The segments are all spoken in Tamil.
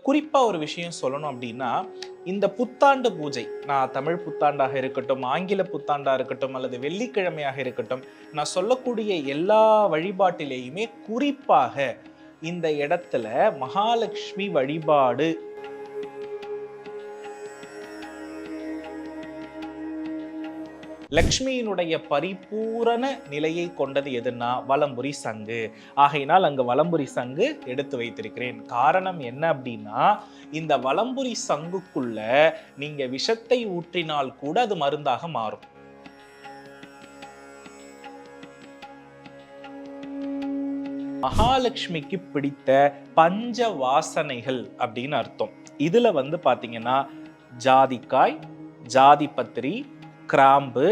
குறிப்பா ஒரு விஷயம் சொல்லணும் அப்படின்னா, இந்த புத்தாண்டு பூஜை, நான் தமிழ் புத்தாண்டாக இருக்கட்டும், ஆங்கில புத்தாண்டா இருக்கட்டும், அல்லது வெள்ளிக்கிழமையாக இருக்கட்டும், நான் சொல்லக்கூடிய எல்லா வழிபாட்டிலேயுமே குறிப்பாக இந்த இடத்துல மகாலட்சுமி வழிபாடு லக்ஷ்மியினுடைய பரிபூரண நிலையை கொண்டது எதுன்னா வலம்புரி சங்கு. ஆகையினால் அங்கு வலம்புரி சங்கு எடுத்து வைத்திருக்கிறேன். காரணம் என்ன அப்படின்னா, இந்த வலம்புரி சங்குக்குள்ள நீங்க விஷத்தை ஊற்றினால் கூட அது மருந்தாக மாறும். மகாலட்சுமிக்கு பிடித்த பஞ்ச வாசனைகள் அப்படின்னு அர்த்தம். இதுல பாத்தீங்கன்னா ஜாதிக்காய், ஜாதிபத்திரி, கிராம்பு,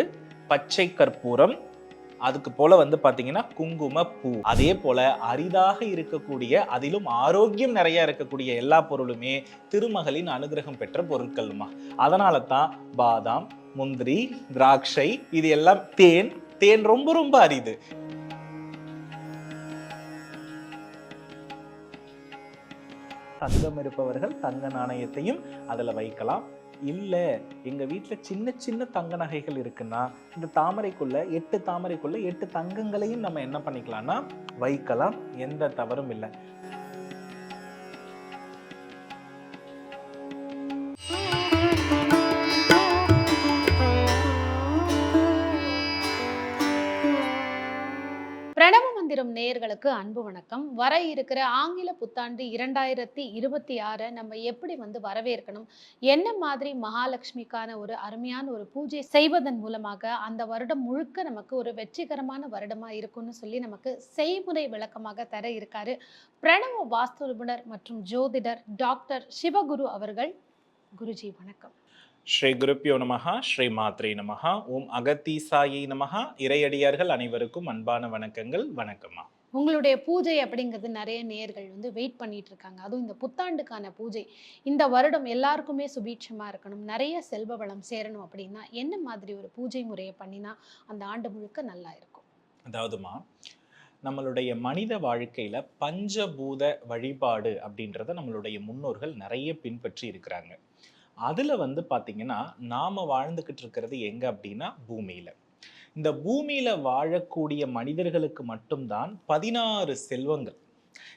பச்சை கற்பூரம், அதுக்கு போல பாத்தீங்கன்னா குங்கும பூ. அதே போல அரிதாக இருக்கக்கூடிய, அதிலும் ஆரோக்கியம் நிறைய இருக்கக்கூடிய எல்லா பொருளுமே திருமகளின் அனுகிரகம் பெற்ற பொருட்கள்மா. அதனால தான் பாதாம், முந்திரி, திராட்சை, இது எல்லாம் தேன். தேன் ரொம்ப ரொம்ப அரிது. தங்கம் இருப்பவர்கள் தங்க நாணயத்தையும் அதுல வைக்கலாம். இல்ல எங்க வீட்டுல சின்ன சின்ன தங்க நகைகள் இருக்குன்னா, இந்த தாமரைக்குள்ள 8 தாமரைக்குள்ள 8 தங்கங்களையும் நம்ம என்ன பண்ணிக்கலாம்னா வைக்கலாம். எந்த தவறும் இல்லை. பிரணவ மந்திரம் நேயர்களுக்கு அன்பு வணக்கம். வர இருக்கிற ஆங்கில புத்தாண்டு 2026 நம்ம எப்படி வரவேற்கணும், என்ன மாதிரி மகாலட்சுமிக்கான ஒரு அருமையான ஒரு பூஜை செய்வதன் மூலமாக அந்த வருடம் முழுக்க நமக்கு ஒரு வெற்றிகரமான வருடமா இருக்கும்னு சொல்லி நமக்கு செய்முறை விளக்கமாக தர இருக்காரு பிரணவ வாஸ்து நிபுணர் மற்றும் ஜோதிடர் டாக்டர் சிவகுரு அவர்கள். குருஜி வணக்கம். ஸ்ரீ குருப்பியோ நமஹா, ஸ்ரீ மாத்ரே நமஹா, ஓம் அகத்தீசாயை நமஹா. இறையடியார்கள் அனைவருக்கும் அன்பான வணக்கங்கள். வணக்கம்மா. உங்களுடைய பூஜை அப்படிங்கிறது நிறைய நேயர்கள் வெயிட் பண்ணிட்டு இருக்காங்க. அதுவும் இந்த புத்தாண்டுக்கான பூஜை இந்த வருடம் எல்லாருக்குமே சுபீட்சமா இருக்கணும், நிறைய செல்வ வளம் சேரணும் அப்படின்னா என்ன மாதிரி ஒரு பூஜை முறையை பண்ணினா அந்த ஆண்டு முழுக்க நல்லா இருக்கும்? அதாவதுமா, நம்மளுடைய மனித வாழ்க்கையில பஞ்சபூத வழிபாடு அப்படின்றத நம்மளுடைய முன்னோர்கள் நிறைய பின்பற்றி இருக்கிறாங்க. அதுல பாத்தீங்கன்னா நாம வாழ்ந்துகிட்டு இருக்கிறது எங்க அப்படின்னா பூமியில. இந்த பூமியில வாழக்கூடிய மனிதர்களுக்கு மட்டும்தான் 16 செல்வங்கள்.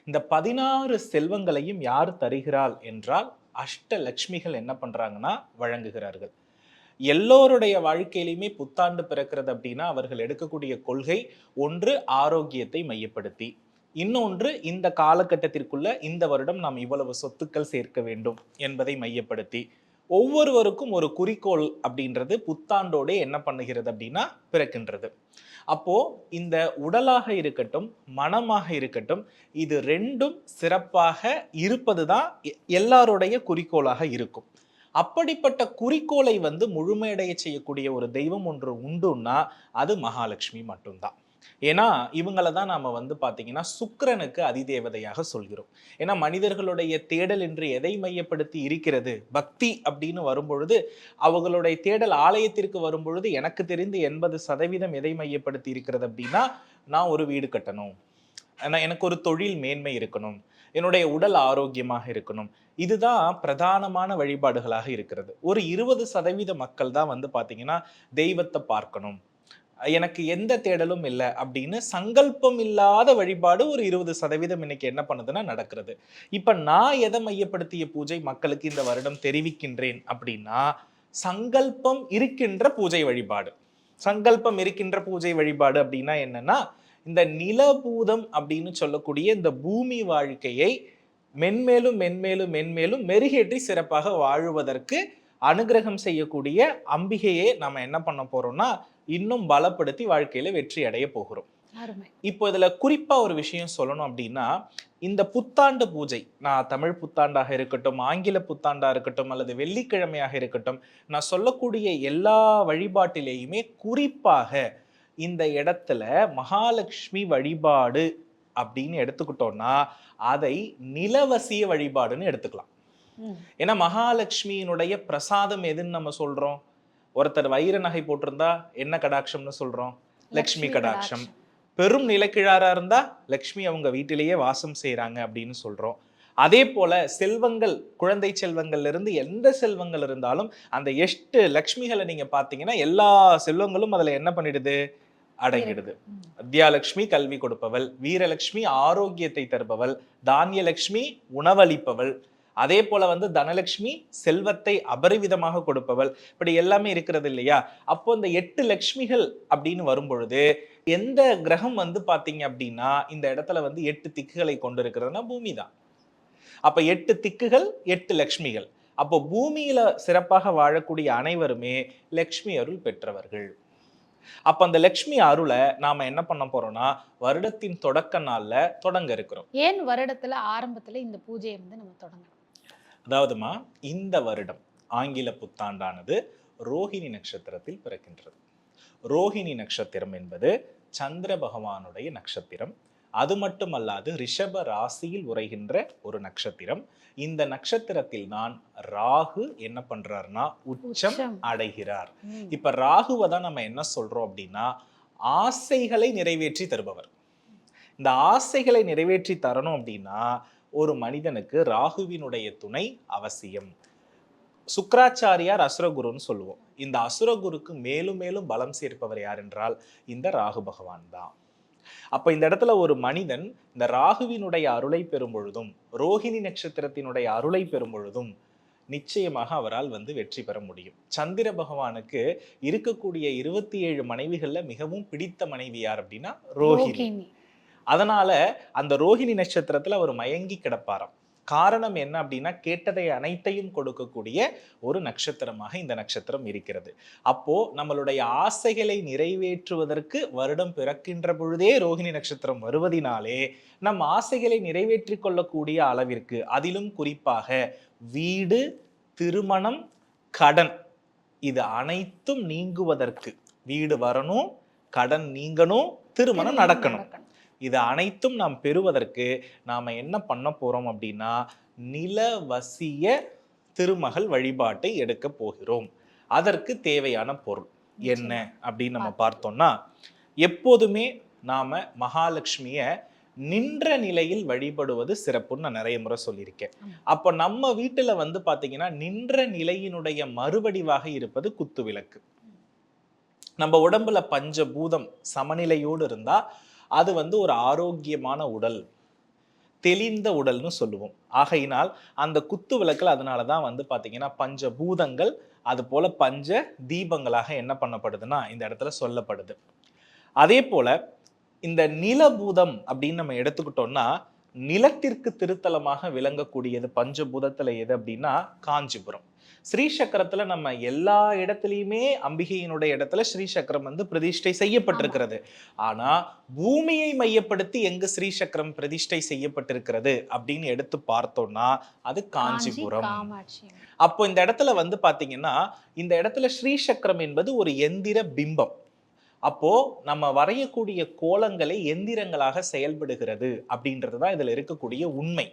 இந்த 16 செல்வங்களையும் யார் தருகிறாள் என்றால் அஷ்டலட்சுமிகள் என்ன பண்றாங்கன்னா வழங்குகிறார்கள். எல்லோருடைய வாழ்க்கையிலுமே புத்தாண்டு பிறக்கிறது அப்படின்னா அவர்கள் எடுக்கக்கூடிய கொள்கை ஒன்று ஆரோக்கியத்தை மையப்படுத்தி, இன்னொன்று இந்த காலகட்டத்திற்குள்ள இந்த வருடம் நாம் இவ்வளவு சொத்துக்கள் சேர்க்க வேண்டும் என்பதை மையப்படுத்தி, ஒவ்வொருவருக்கும் ஒரு குறிக்கோள் அப்படின்றது புத்தாண்டோட என்ன பண்ணுகிறது அப்படின்னா பிறக்கின்றது. அப்போ இந்த உடலாக இருக்கட்டும், மனமாக இருக்கட்டும், இது ரெண்டும் சிறப்பாக இருப்பதுதான் எல்லாருடைய குறிக்கோளாக இருக்கும். அப்படிப்பட்ட குறிக்கோளை முழுமையடைய செய்யக்கூடிய ஒரு தெய்வம் ஒன்று உண்டுன்னா அது மகாலட்சுமி மட்டும்தான். ஏன்னா இவங்களை தான் நாம பாத்தீங்கன்னா சுக்கிரனுக்கு அதிதேவதையாக சொல்கிறோம். ஏன்னா மனிதர்களுடைய தேடல் என்று எதை மையப்படுத்தி இருக்கிறது? பக்தி அப்படின்னு வரும்பொழுது, அவங்களுடைய தேடல் ஆலயத்திற்கு வரும்பொழுது எனக்கு தெரிந்து 80% எதை மையப்படுத்தி இருக்கிறது அப்படின்னா, நான் ஒரு வீடு கட்டணும், எனக்கு ஒரு தொழில் மேன்மை இருக்கணும், என்னுடைய உடல் ஆரோக்கியமாக இருக்கணும். இதுதான் பிரதானமான வழிபாடுகளாக இருக்கிறது. ஒரு 20% மக்கள் தான் பாத்தீங்கன்னா தெய்வத்தை பார்க்கணும், எனக்கு எந்த தேடலும் இல்லை அப்படின்னு சங்கல்பம் இல்லாத வழிபாடு ஒரு 20% இன்னைக்கு என்ன பண்ணுதுன்னா நடக்கிறது. இப்ப நான் எதை மையப்படுத்திய பூஜை மக்களுக்கு இந்த வருடம் தெரிவிக்கின்றேன் அப்படின்னா, சங்கல்பம் இருக்கின்ற பூஜை வழிபாடு. சங்கல்பம் இருக்கின்ற பூஜை வழிபாடு அப்படின்னா என்னன்னா, இந்த நிலபூதம் அப்படின்னு சொல்லக்கூடிய இந்த பூமி வாழ்க்கையை மென்மேலும் மென்மேலும் மென்மேலும் மெருகேற்றி சிறப்பாக வாழுவதற்கு அனுகிரகம் செய்யக்கூடிய அம்பிகையே நம்ம என்ன பண்ண போறோம்னா இன்னும் பலப்படுத்தி வாழ்க்கையில வெற்றி அடைய போகிறோம். இப்போ இதுல குறிப்பா ஒரு விஷயம் சொல்லணும் அப்படின்னா, இந்த புத்தாண்டு பூஜை, நான் தமிழ் புத்தாண்டாக இருக்கட்டும், ஆங்கில புத்தாண்டா இருக்கட்டும், அல்லது வெள்ளிக்கிழமையாக இருக்கட்டும், நான் சொல்லக்கூடிய எல்லா வழிபாட்டிலேயுமே குறிப்பாக இந்த இடத்துல மகாலட்சுமி வழிபாடு அப்படின்னு எடுத்துக்கிட்டோம்னா அதை நிலவசிய வழிபாடுன்னு எடுத்துக்கலாம். ஏன்னா மகாலட்சுமியினுடைய பிரசாதம் எதுன்னு நம்ம சொல்றோம்? ஒருத்தர் வைர நகை போட்டிருந்தா என்ன கடாட்சம்னு சொல்றோம்? லட்சுமி கடாட்சம். பெரும் நிலக்கிழாரா இருந்தா லட்சுமி அவங்க வீட்டிலேயே வாசம் செய்யறாங்க அப்படின்னு சொல்றோம். அதே போல செல்வங்கள், குழந்தை செல்வங்கள்ல இருந்து எந்த செல்வங்கள் இருந்தாலும் அந்த 8 லக்ஷ்மிகளை நீங்க பாத்தீங்கன்னா எல்லா செல்வங்களும் அதுல என்ன பண்ணிடுது, அடங்கிடுது. வித்யாலட்சுமி கல்வி கொடுப்பவள், வீரலட்சுமி ஆரோக்கியத்தை தருபவள், தானியலட்சுமி உணவளிப்பவள், அதே போல தனலட்சுமி செல்வத்தை அபரிவிதமாக கொடுப்பவள், இப்படி எல்லாமே இருக்கிறது இல்லையா? அப்போ இந்த 8 லட்சுமிகள் அப்படின்னு வரும் பொழுது எந்த கிரகம் பாத்தீங்க அப்படின்னா இந்த இடத்துல 8 திக்குகளை கொண்டிருக்கிறதுனா பூமி தான். அப்ப 8 திக்குகள் 8 லட்சுமிகள். அப்போ பூமியில சிறப்பாக வாழக்கூடிய அனைவருமே லட்சுமி அருள் பெற்றவர்கள். அப்ப அந்த லட்சுமி அருளை நாம என்ன பண்ண போறோம்னா வருடத்தின் தொடக்க நாள்ல தொடங்க இருக்கிறோம். ஏன் வருடத்துல ஆரம்பத்துல இந்த பூஜையை நம்ம தொடங்கணும்? அதாவதுமா, இந்த வருடம் ஆங்கில புத்தாண்டானது ரோஹிணி நட்சத்திரத்தில் பிறக்கின்றது. ரோஹிணி நட்சத்திரம் என்பது சந்திர பகவானுடைய நட்சத்திரம். அது மட்டுமல்லாது ரிஷப ராசியில் உரைகின்ற ஒரு நட்சத்திரம். இந்த நட்சத்திரத்தில் தான் ராகு என்ன பண்றாருன்னா உச்சம் அடைகிறார். இப்ப ராகுவை தான் நம்ம என்ன சொல்றோம் அப்படின்னா ஆசைகளை நிறைவேற்றி தருபவர். இந்த ஆசைகளை நிறைவேற்றி தரணும் அப்படின்னா ஒரு மனிதனுக்கு ராகுவினுடைய துணை அவசியம். சுக்ராச்சாரியார் அசுரகுருன்னு சொல்லுவோம். இந்த அசுரகுருக்கு மேலும் மேலும் பலம் சேர்ப்பவர் யார் என்றால் இந்த ராகு பகவான் தான். அப்ப இந்த இடத்துல ஒரு மனிதன் இந்த ராகுவினுடைய அருளை பெறும் பொழுதும் ரோஹிணி நட்சத்திரத்தினுடைய அருளை பெறும் பொழுதும் நிச்சயமாக அவரால் வெற்றி பெற முடியும். சந்திர பகவானுக்கு இருக்கக்கூடிய 27 மனைவிகள்ல மிகவும் பிடித்த மனைவி யார் அப்படின்னா ரோஹிணி. அதனால அந்த ரோஹிணி நட்சத்திரத்துல அவர் மயங்கி கிடப்பாராம். காரணம் என்ன அப்படின்னா கேட்டதை அனைத்தையும் கொடுக்கக்கூடிய ஒரு நட்சத்திரமாக இந்த நட்சத்திரம் இருக்கிறது. அப்போ நம்மளுடைய ஆசைகளை நிறைவேற்றுவதற்கு வருடம் பிறக்கின்ற பொழுதே ரோஹிணி நட்சத்திரம் வருவதினாலே நம் ஆசைகளை நிறைவேற்றி கொள்ளக்கூடிய அளவிற்கு, அதிலும் குறிப்பாக வீடு, திருமணம், கடன், இது அனைத்தும் நீங்குவதற்கு, வீடு வரணும், கடன் நீங்கணும், திருமணம் நடக்கணும், இது அனைத்தும் நாம் பெறுவதற்கு நாம என்ன பண்ண போறோம் அப்படின்னா நிலவசிய திருமகள் வழிபாட்டை எடுக்க போகிறோம். அதற்கு தேவையான பொருள் என்ன அப்படின்னு நம்ம பார்த்தோம்னா, எப்போதுமே நாம மகாலட்சுமிய நின்ற நிலையில் வழிபடுவது சிறப்புன்னு நான் நிறைய முறை சொல்லியிருக்கேன். அப்ப நம்ம வீட்டுல பாத்தீங்கன்னா நின்ற நிலையினுடைய மறுவடிவாக இருப்பது குத்து விளக்கு. நம்ம உடம்புல பஞ்சபூதம் சமநிலையோடு இருந்தா அது ஒரு ஆரோக்கியமான உடல், தெளிந்த உடல்னு சொல்லுவோம். ஆகையினால் அந்த குத்து விளக்குல அதனாலதான் பாத்தீங்கன்னா பஞ்சபூதங்கள் அது போல பஞ்ச தீபங்களாக என்ன பண்ணப்படுதுன்னா இந்த இடத்துல சொல்லப்படுது. அதே போல இந்த நிலபூதம் அப்படின்னு நம்ம எடுத்துக்கிட்டோம்னா நிலத்திற்கு திருத்தலமாக விளங்கக்கூடியது பஞ்சபூதத்துல எது அப்படின்னா காஞ்சிபுரம். ஸ்ரீசக்கரத்துல நம்ம எல்லா இடத்துலயுமே அம்பிகையினுடைய இடத்துல ஸ்ரீசக்கரம் பிரதிஷ்டை செய்யப்பட்டிருக்கிறது. ஆனா பூமியை மையப்படுத்தி எங்கு ஸ்ரீசக்கரம் பிரதிஷ்டை செய்யப்பட்டிருக்கிறது அப்படின்னு எடுத்து பார்த்தோம்னா அது காஞ்சிபுரம். அப்போ இந்த இடத்துல பாத்தீங்கன்னா இந்த இடத்துல ஸ்ரீசக்கரம் என்பது ஒரு எந்திர பிம்பம். அப்போ நம்ம வரையக்கூடிய கோலங்களை எந்திரங்களாக செயல்படுகிறது அப்படின்றதுதான் இதுல இருக்கக்கூடிய உண்மை.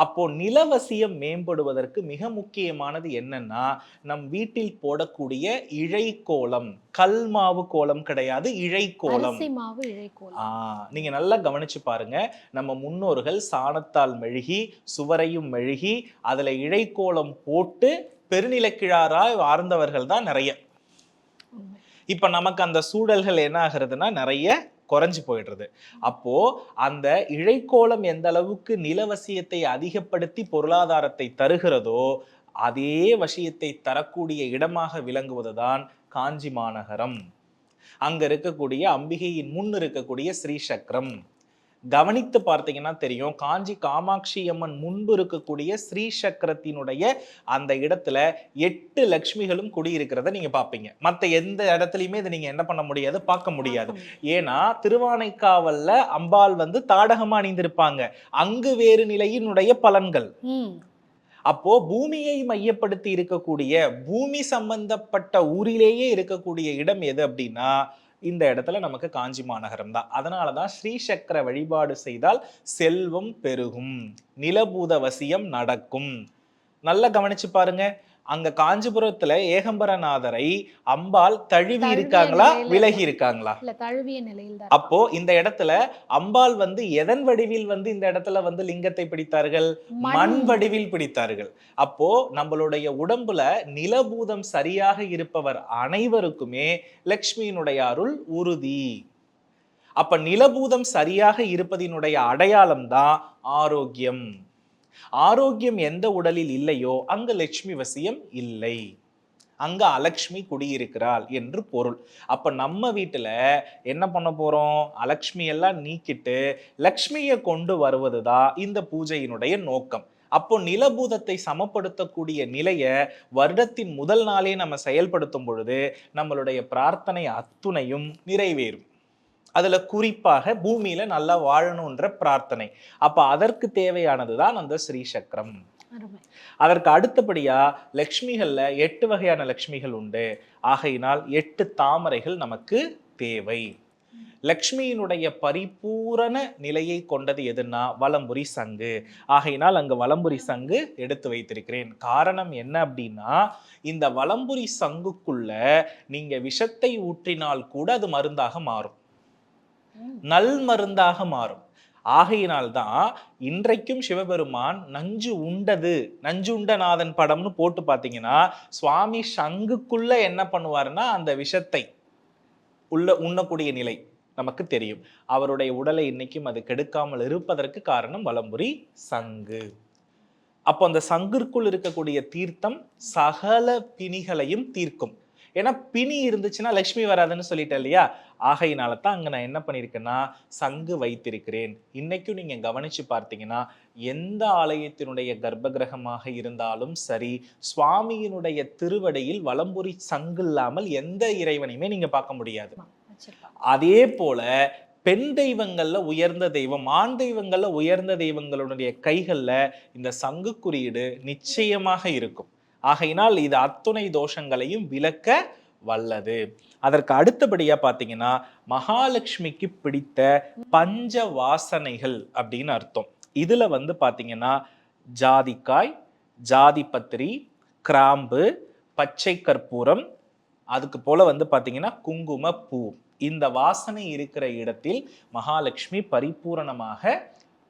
அப்போ நிலவசியம் மேம்படுவதற்கு மிக முக்கியமானது என்னன்னா நம் வீட்டில் போடக்கூடிய இழைக்கோலம், கல்மாவு கோலம் கிடையாது, இழைக்கோலம். நீங்க நல்லா கவனிச்சு பாருங்க. நம்ம முன்னோர்கள் சாணத்தால் மெழுகி சுவரையும் மெழுகி அதுல இழைக்கோலம் போட்டு பெருநிலக்கிழாராய் வாழ்ந்தவர்கள் தான் நிறைய. இப்ப நமக்கு அந்த சூழல்கள் என்ன ஆகுறதுன்னா நிறைய குறைஞ்சு போயிடுறது. அப்போ அந்த இழைக்கோலம் எந்த அளவுக்கு நிலவசியத்தை அதிகப்படுத்தி பொருளாதாரத்தை தருகிறதோ அதே வசியத்தை தரக்கூடிய இடமாக விளங்குவதுதான் காஞ்சி மாநகரம். அங்க இருக்கக்கூடிய அம்பிகையின் முன் இருக்கக்கூடிய ஸ்ரீசக்கரம். கவனித்து பார்த்தீங்கன்னா தெரியும், காஞ்சி காமாட்சி அம்மன் முன்பு இருக்கக்கூடிய ஸ்ரீசக்கரத்தினுடைய அந்த இடத்துல 8 லட்சுமிகளும் குடியிருக்கிறத நீங்க பார்ப்பீங்க. மற்ற எந்த இடத்துலையுமே இதை நீங்க என்ன பண்ண முடியாது, பார்க்க முடியாது. ஏன்னா திருவானைக்காவல்ல அம்பாள் தாடகமா அணிந்திருப்பாங்க. அங்கு வேறு நிலையினுடைய பலன்கள். அப்போ பூமியை மையப்படுத்தி இருக்கக்கூடிய பூமி சம்பந்தப்பட்ட ஊரிலேயே இருக்கக்கூடிய இடம் எது அப்படின்னா இந்த இடத்துல நமக்கு காஞ்சி மாநகரம் தான். அதனாலதான் ஸ்ரீசக்கர வழிபாடு செய்தால் செல்வம் பெருகும், நிலபூத வசியம் நடக்கும். நல்லா கவனிச்சு பாருங்க. அங்க காஞ்சிபுரத்துல ஏகம்பரநாதரை அம்பாள் தழுவி தழுவிய இருக்காங்களா, நிலையில விலகி இருக்காங்களா? இல்ல தழுவிய நிலையில் தான் அப்போ இந்த இடத்துல அம்பாள் வந்து எதன் வடிவில் வந்து இந்த இடத்துல வந்து லிங்கத்தை பிடித்தார்கள்? மண் வடிவில் பிடித்தார்கள். அப்போ நம்மளுடைய உடம்புல நிலபூதம் சரியாக இருப்பவர் அனைவருக்குமே லக்ஷ்மியினுடைய அருள் உறுதி. அப்ப நிலபூதம் சரியாக இருப்பதினுடைய அடையாளம் தான் ஆரோக்கியம். ஆரோக்கியம் எந்த உடலில் இல்லையோ அங்க லட்சுமி வசியம் இல்லை, அங்க அலக்ஷ்மி குடியிருக்கிறாள் என்று பொருள். அப்ப நம்ம வீட்டுல என்ன பண்ண போறோம்? அலக்ஷ்மி எல்லாம் நீக்கிட்டு லக்ஷ்மியை கொண்டு வருவதுதான் இந்த பூஜையினுடைய நோக்கம். அப்போ நிலபூதத்தை சமப்படுத்தக்கூடிய நிலைய வருடத்தின் முதல் நாளே நம்ம செயல்படுத்தும் பொழுது நம்மளுடைய பிரார்த்தனை அத்துணையும் நிறைவேறும். அதுல குறிப்பாக பூமியில நல்லா வாழணும்ன்ற பிரார்த்தனை. அப்ப அதற்கு தேவையானதுதான் அந்த ஸ்ரீ சக்கரம். அதற்கு அடுத்தபடியா லக்ஷ்மிகள்ல 8 வகையான லக்ஷ்மிகள் உண்டு. ஆகையினால் 8 தாமரைகள் நமக்கு தேவை. லக்ஷ்மியினுடைய பரிபூரண நிலையை கொண்டது எதுன்னா வலம்புரி சங்கு. ஆகையினால் அங்கு வலம்புரி சங்கு எடுத்து வைத்திருக்கிறேன். காரணம் என்ன அப்படின்னா, இந்த வலம்புரி சங்குக்குள்ள நீங்க விஷத்தை ஊற்றினால் கூட அது மருந்தாக மாறும், நல் மருந்தாக மாறும். ஆகையினால்தான் இன்றைக்கும் சிவபெருமான் நஞ்சு உண்டது, நஞ்சு உண்டநாதன் படம்னு போட்டு பார்த்தீங்கன்னா சுவாமி சங்குக்குள்ள என்ன பண்ணுவாருன்னா அந்த விஷத்தை உண்ணக்கூடிய நிலை நமக்கு தெரியும். அவருடைய உடலை இன்னைக்கும் அது கெடுக்காமல் இருப்பதற்கு காரணம் வலம்புரி சங்கு. அப்போ அந்த சங்கிற்குள் இருக்கக்கூடிய தீர்த்தம் சகல பிணிகளையும் தீர்க்கும். ஏன்னா பிணி இருந்துச்சுன்னா லட்சுமி வராதுன்னு சொல்லிட்டேன் இல்லையா? ஆகையினால தான் அங்க நான் என்ன பண்ணியிருக்கேன்னா சங்கு வைத்திருக்கிறேன். இன்னைக்கும் நீங்க கவனிச்சு பார்த்தீங்கன்னா எந்த ஆலயத்தினுடைய கர்ப்ப கிரகமாக இருந்தாலும் சரி, சுவாமியினுடைய திருவடியில் வலம்புரி சங்கு இல்லாமல் எந்த இறைவனையுமே நீங்க பார்க்க முடியாது. அதே போல பெண் தெய்வங்கள்ல உயர்ந்த தெய்வம், ஆண் தெய்வங்கள்ல உயர்ந்த தெய்வங்களுடைய கைகள்ல இந்த சங்கு குறியீடு நிச்சயமாக இருக்கும். ஆகையினால் இது அத்துணை தோஷங்களையும் விலக்க வல்லது. அதற்கு அடுத்தபடியா பாத்தீங்கன்னா மகாலட்சுமிக்கு பிடித்த பஞ்ச வாசனைகள் அப்படின்னு அர்த்தம். இதுல வந்து பாத்தீங்கன்னா ஜாதிக்காய், ஜாதிபத்திரி, கிராம்பு, பச்சை கற்பூரம், அதுக்கு போல வந்து பாத்தீங்கன்னா குங்கும பூ. இந்த வாசனை இருக்கிற இடத்தில் மகாலட்சுமி பரிபூரணமாக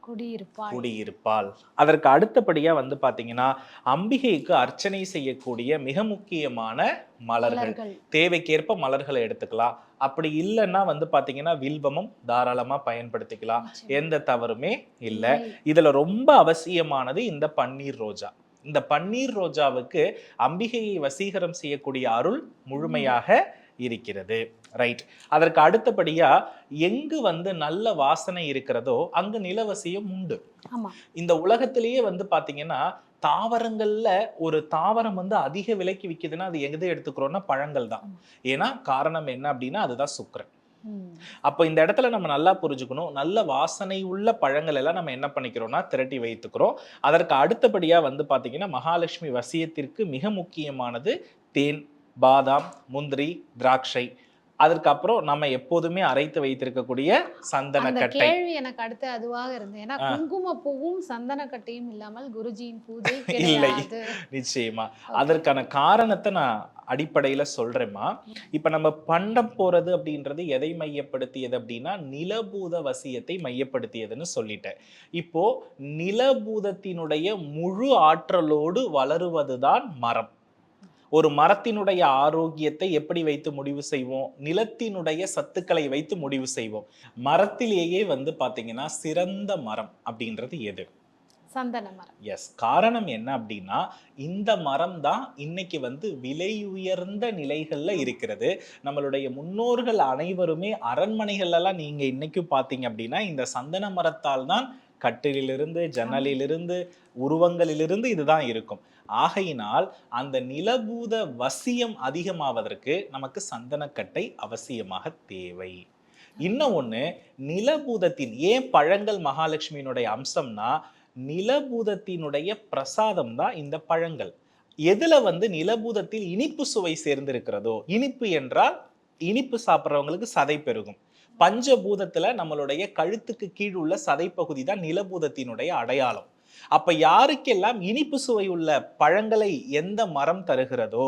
குடியிருப்பாள். அதற்கு அடுத்தபடியா வந்து பாத்தீங்கன்னா அம்பிகைக்கு அர்ச்சனை செய்யக்கூடிய மிக முக்கியமான மலர்கள், தேவைக்கேற்ப மலர்களை எடுத்துக்கலாம். அப்படி இல்லைன்னா வந்து பாத்தீங்கன்னா வில்வமும் தாராளமா பயன்படுத்திக்கலாம், எந்த தவறுமே இல்லை. இதுல ரொம்ப அவசியமானது இந்த பன்னீர் ரோஜா. இந்த பன்னீர் ரோஜாவுக்கு அம்பிகையை வசீகரம் செய்யக்கூடிய அருள் முழுமையாக இருக்கிறது. ரைட். அதற்கு அடுத்தபடியா எங்கு வந்து நல்ல வாசனை இருக்கிறதோ அங்கு நிலவசியம் உண்டு. இந்த உலகத்திலேயே வந்து பாத்தீங்கன்னா தாவரங்கள்ல ஒரு தாவரம் வந்து அதிக விலைக்கு விற்குதுன்னா அது எது எடுத்துக்கிறோம்னா பழங்கள் தான். ஏன்னா காரணம் என்ன அப்படின்னா அதுதான் சுக்கிரன். அப்ப இந்த இடத்துல நம்ம நல்லா புரிஞ்சுக்கணும், நல்ல வாசனை உள்ள பழங்கள் எல்லாம் நம்ம என்ன பண்ணிக்கிறோம்னா திரட்டி வைத்துக்கிறோம். அதற்கு அடுத்தபடியா வந்து பாத்தீங்கன்னா மகாலட்சுமி வசியத்திற்கு மிக முக்கியமானது தேன், பாதாம், முந்திரி, திராட்சை. அதற்கப்புறம் நம்ம எப்போதுமே அரைத்து வைத்திருக்கக்கூடிய சந்தனக்கட்டை. கேள்வி எனக்கு அடுத்து அதுவாக இருந்தது. ஏன்னா குங்குமப்பூவும் சந்தனக்கட்டையும் இல்லாமல் குருஜியின் பூஜை இல்லை, நிச்சயமா. அதற்கான காரணத்தை நான் அடிப்படையில சொல்றேம்மா. இப்ப நம்ம பண்டம் போறது அப்படின்றது எதை மையப்படுத்தியது அப்படின்னா நிலபூத வசியத்தை மையப்படுத்தியதுன்னு சொல்லிட்டேன். இப்போ நிலபூதத்தினுடைய முழு ஆற்றலோடு வளருவதுதான் மரம். ஒரு மரத்தினுடைய ஆரோக்கியத்தை எப்படி வைத்து முடிவு செய்வோம்? நிலத்தினுடைய சத்துக்களை வைத்து முடிவு செய்வோம். மரத்திலேயே வந்து பாத்தீங்கன்னா சிறந்த மரம் அப்படின்றது எது? சந்தன மரம். எஸ். காரணம் என்ன அப்படின்னா இந்த மரம் தான் இன்னைக்கு வந்து விலை உயர்ந்த நிலைகள்ல இருக்கிறது. நம்மளுடைய முன்னோர்கள் அனைவருமே அரண்மனைகள்லாம் நீங்க இன்னைக்கும் பாத்தீங்க அப்படின்னா இந்த சந்தன மரத்தால் தான் கட்டிலிருந்து, ஜன்னலிலிருந்து, உருவங்களிலிருந்து இதுதான் இருக்கும். ஆகையினால் அந்த நிலபூத வசியம் அதிகமாவதற்கு நமக்கு சந்தனக்கட்டை அவசியமாக தேவை. இன்னும் ஒண்ணு, நிலபூதத்தின் ஏன் பழங்கள் மகாலட்சுமியினுடைய அம்சம்னா நிலபூதத்தினுடைய பிரசாதம் தான் இந்த பழங்கள். எதுல வந்து நிலபூதத்தில் இனிப்பு சுவை சேர்ந்திருக்கிறதோ, இனிப்பு என்றால் இனிப்பு சாப்பிட்றவங்களுக்கு சதை பெருகும். பஞ்சபூதத்துல நம்மளுடைய கழுத்துக்கு கீழ் உள்ள சதை பகுதி தான் நிலபூதத்தினுடைய அடையாளம். அப்ப யாருக்கெல்லாம் இனிப்பு சுவை உள்ள பழங்களை எந்த மரம் தருகிறதோ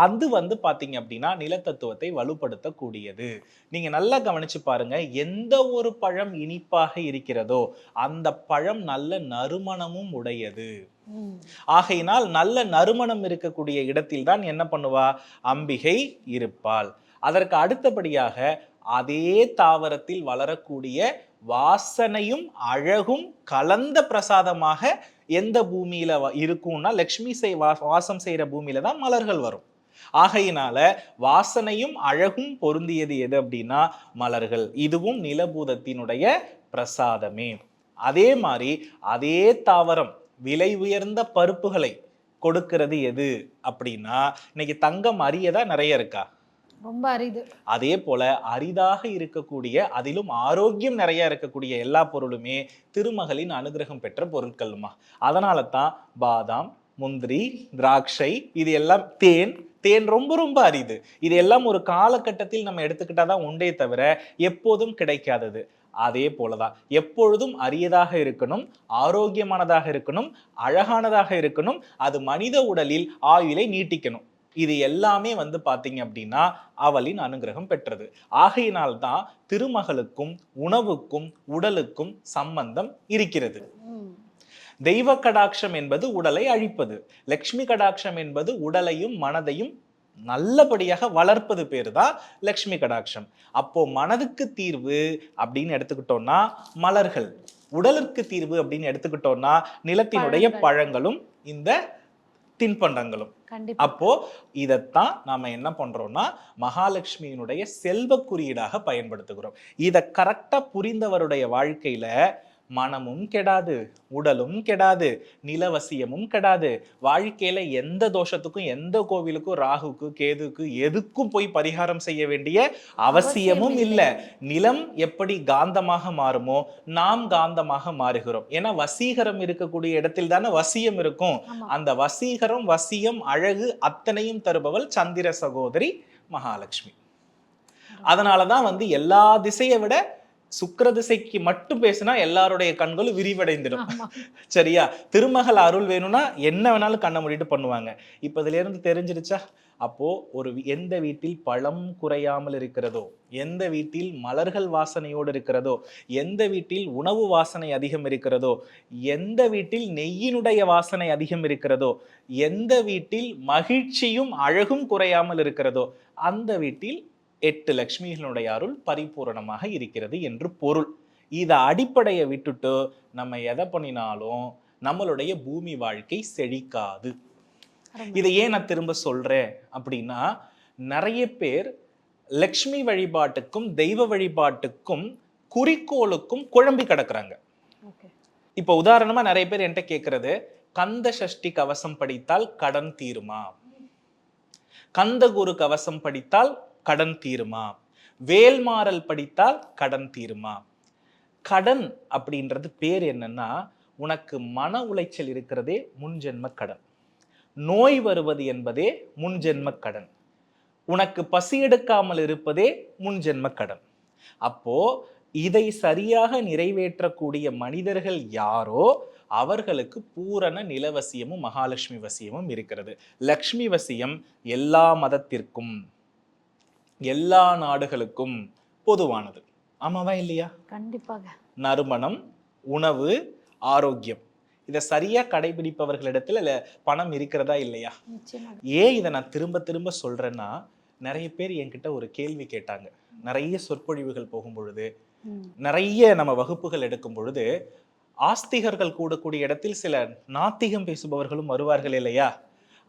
அது வந்து பாத்தீங்க அப்படின்னா நிலத்தத்துவத்தை வலுப்படுத்தக்கூடியது. நீங்க நல்லா கவனிச்சு பாருங்க, எந்த ஒரு பழம் இனிப்பாக இருக்கிறதோ அந்த பழம் நல்ல நறுமணமும் உடையது. ஆகையினால் நல்ல நறுமணம் இருக்கக்கூடிய இடத்தில் தான் என்ன பண்ணுவா, அம்பிகை இருப்பாள். அதற்கு அடுத்தபடியாக அதே தாவரத்தில் வளரக்கூடிய வாசனையும் அழகும் கலந்த பிரசாதமாக எந்த பூமியில இருக்கும்னா லக்ஷ்மி வாசம் செய்யற பூமியில தான் மலர்கள் வரும். ஆகையினால வாசனையும் அழகும் பொருந்தியது எது அப்படின்னா மலர்கள். இதுவும் நிலபூதத்தினுடைய பிரசாதமே. அதே மாதிரி அதே தாவரம் விலை உயர்ந்த பருப்புகளை கொடுக்கிறது எது அப்படின்னா, இன்னைக்கு தங்கம் அரியதா நிறைய இருக்கா? ரொம்ப அரிது. அதே போல அரிதாக இருக்கக்கூடிய அதிலும் ஆரோக்கியம் நிறைய இருக்கக்கூடிய எல்லா பொருளுமே திருமகளின் அனுகிரகம் பெற்ற பொருட்களுமா. அதனால தான் பாதாம், முந்திரி, திராட்சை, இது எல்லாம் தேன் ரொம்ப ரொம்ப அரிது. இது எல்லாம் ஒரு காலகட்டத்தில் நம்ம எடுத்துக்கிட்டாதான் உண்டே தவிர எப்போதும் கிடைக்காதது. அதே போலதான் எப்பொழுதும் அரியதாக இருக்கணும், ஆரோக்கியமானதாக இருக்கணும், அழகானதாக இருக்கணும், அது மனித உடலில் ஆயுளை நீட்டிக்கணும். இது எல்லாமே வந்து பாத்தீங்க அப்படின்னா அவளின் அனுகிரகம் பெற்றது. ஆகையினால்தான் திருமகளுக்கும் உணவுக்கும் உடலுக்கும் சம்பந்தம் இருக்கிறது. தெய்வ கடாட்சம் என்பது உடலை அழிப்பது, லக்ஷ்மி கடாட்சம் என்பது உடலையும் மனதையும் நல்லபடியாக வளர்ப்பது பேரு தான் லக்ஷ்மி கடாட்சம். அப்போ மனதுக்கு தீர்வு அப்படின்னு எடுத்துக்கிட்டோம்னா மலர்கள், உடலுக்கு தீர்வு அப்படின்னு எடுத்துக்கிட்டோம்னா நிலத்தினுடைய பழங்களும் இந்த தின்பண்டங்களும். அப்போ இதத்தான் நாம என்ன பண்றோம்னா மகாலட்சுமியினுடைய செல்வ குறியீடாக பயன்படுத்துகிறோம். இத கரெக்டா புரிந்தவருடைய வாழ்க்கையில மனமும் கெடாது, உடலும் கெடாது, நிலவசியமும் கெடாது. வாழ்க்கையில எந்த தோஷத்துக்கும் எந்த கோவிலுக்கும் ராகுக்கு கேதுக்கு எதுக்கும் போய் பரிகாரம் செய்ய வேண்டிய அவசியமும் இல்லை. நிலம் எப்படி காந்தமாக மாறுமோ நாம் காந்தமாக மாறுகிறோம். ஏன்னா வசீகரம் இருக்கக்கூடிய இடத்தில் தானே வசியம் இருக்கும். அந்த வசீகரம், வசியம், அழகு அத்தனையும் தருபவள் சந்திர சகோதரி மகாலட்சுமி. அதனாலதான் வந்து எல்லா திசையை விட சுக்கிர திசைக்கு மட்டும் பேசினா எல்லாருடைய கண்களும் விரிவடைந்துடும். சரியா? திருமகள் அருள் வேணும்னா என்ன வேணாலும் கண்ணை மூடிட்டு பண்ணுவாங்க. இப்ப இதுல இருந்து தெரிஞ்சிருச்சா? அப்போ ஒரு எந்த வீட்டில் பழம் குறையாமல் இருக்கிறதோ, எந்த வீட்டில் மலர்கள் வாசனையோடு இருக்கிறதோ, எந்த வீட்டில் உணவு வாசனை அதிகம் இருக்கிறதோ, எந்த வீட்டில் நெய்யினுடைய வாசனை அதிகம் இருக்கிறதோ, எந்த வீட்டில் மகிழ்ச்சியும் அழகும் குறையாமல் இருக்கிறதோ அந்த வீட்டில் 8 லட்சுமிகளுடைய அருள் பரிபூரணமாக இருக்கிறது என்று பொருள். இதை அடிப்படையை விட்டுட்டு நம்ம எதை பண்ணினாலும் நம்மளுடைய பூமி வாழ்க்கை செழிக்காது. இதை ஏன் நான் திரும்ப சொல்றேன் அப்படின்னா, நிறைய பேர் லக்ஷ்மி வழிபாட்டுக்கும் தெய்வ வழிபாட்டுக்கும் குறிக்கோளுக்கும் குழம்பி கிடக்குறாங்க. இப்ப உதாரணமா நிறைய பேர் என்கிட்ட கேட்கறது, கந்த சஷ்டி கவசம் படித்தால் கடன் தீருமா, கந்த குரு கவசம் படித்தால் கடன் தீருமா, வேல்மாறல் படித்தால் கடன் தீருமா. கடன் அப்படின்றது பேர் என்னன்னா, உனக்கு மன உளைச்சல் இருக்கிறதே முன்ஜென்ம கடன், நோய் வருவது என்பதே முன்ஜென்ம கடன், உனக்கு பசி எடுக்காமல் இருப்பதே முன்ஜென்ம கடன். அப்போ இதை சரியாக நிறைவேற்றக்கூடிய மனிதர்கள் யாரோ அவர்களுக்கு பூரண நிலவசியமும் மகாலட்சுமி வசியமும் இருக்கிறது. லக்ஷ்மி வசியம் எல்லா மதத்திற்கும் எல்லா நாடுகளுக்கும் பொதுவானது. ஆமாவா இல்லையா? கண்டிப்பாக. நறுமணம், உணவு, ஆரோக்கியம், இதை சரியா கடைபிடிப்பவர்களிடத்துல பணம் இருக்கிறதா இல்லையா? ஏன் இதை நான் திரும்ப திரும்ப சொல்றேன்னா, நிறைய பேர் என்கிட்ட ஒரு கேள்வி கேட்டாங்க. நிறைய சொற்பொழிவுகள் போகும் பொழுது, நிறைய நம்ம வகுப்புகள் எடுக்கும் பொழுது, ஆஸ்திகர்கள் கூடக்கூடிய இடத்தில் சில நாத்திகம் பேசுபவர்களும் வருவார்கள் இல்லையா?